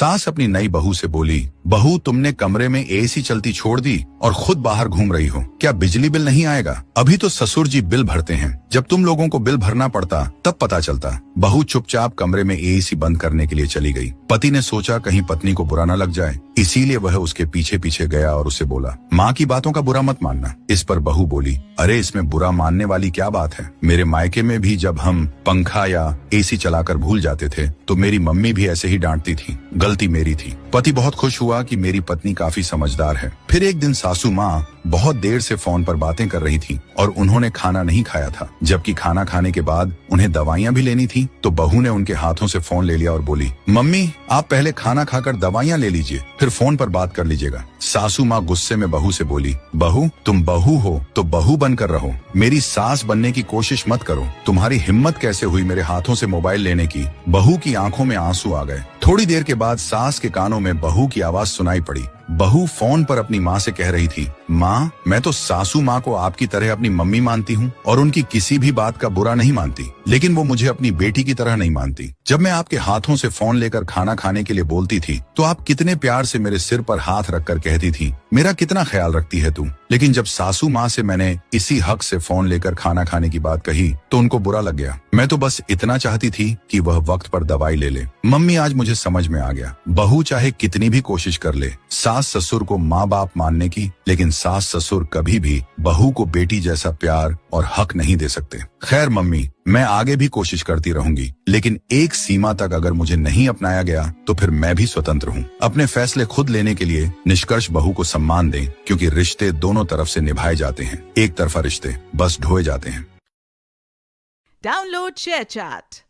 सास अपनी नई बहू से बोली, बहू तुमने कमरे में एसी चलती छोड़ दी और खुद बाहर घूम रही हो, क्या बिजली बिल नहीं आएगा? अभी तो ससुर जी बिल भरते हैं, जब तुम लोगों को बिल भरना पड़ता तब पता चलता। बहू चुपचाप कमरे में एसी बंद करने के लिए चली गई। पति ने सोचा कहीं पत्नी को बुरा न लग जाए, इसीलिए वह उसके पीछे पीछे गया और उसे बोला, माँ की बातों का बुरा मत मानना। इस पर बहू बोली, अरे इसमें बुरा मानने वाली क्या बात है? मेरे मायके में भी जब हम पंखा या एसी चलाकर भूल जाते थे तो मेरी मम्मी भी ऐसे ही डांटती थी, गलती मेरी थी। पति बहुत खुश हुआ कि मेरी पत्नी काफी समझदार है। फिर एक दिन सासू माँ बहुत देर से फोन पर बातें कर रही थी और उन्होंने खाना नहीं खाया था, जबकि खाना खाने के बाद उन्हें दवाइयाँ भी लेनी थी। तो बहू ने उनके हाथों से फोन ले लिया और बोली, मम्मी आप पहले खाना खाकर दवाइयाँ ले लीजिए, फिर फोन पर बात कर लीजिएगा। सासू माँ गुस्से में बहू से बोली, बहू तुम बहू हो तो बहू बनकर रहो, मेरी सास बनने की कोशिश मत करो। तुम्हारी हिम्मत कैसे हुई मेरे हाथों से मोबाइल लेने की? बहू की आंखों में आंसू आ गए। थोड़ी देर के बाद सास के कानों में बहू की आवाज सुनाई पड़ी। बहू फोन पर अपनी माँ से कह रही थी, माँ मैं तो सासू माँ को आपकी तरह अपनी मम्मी मानती हूँ और उनकी किसी भी बात का बुरा नहीं मानती, लेकिन वो मुझे अपनी बेटी की तरह नहीं मानती। जब मैं आपके हाथों से फोन लेकर खाना खाने के लिए बोलती थी तो आप कितने प्यार से मेरे सिर पर हाथ रखकर कहती थी, मेरा कितना ख्याल रखती है तू। लेकिन जब सासू माँ से मैंने इसी हक से फोन लेकर खाना खाने की बात कही तो उनको बुरा लग गया। मैं तो बस इतना चाहती थी कि वह वक्त पर दवाई ले ले। मम्मी आज मुझे समझ में आ गया, बहू चाहे कितनी भी कोशिश कर ले सास ससुर को माँ बाप मानने की, लेकिन सास ससुर कभी भी बहू को बेटी जैसा प्यार और हक नहीं दे सकते। खैर मम्मी, मैं आगे भी कोशिश करती रहूंगी, लेकिन एक सीमा तक अगर मुझे नहीं अपनाया गया तो फिर मैं भी स्वतंत्र हूँ। अपने फैसले खुद लेने के लिए निष्कर्ष बहू को सम्मान दें, क्योंकि रिश्ते दोनों तरफ से निभाए जाते हैं, एक तरफा रिश्ते बस ढोए जाते हैं। Download ShareChat.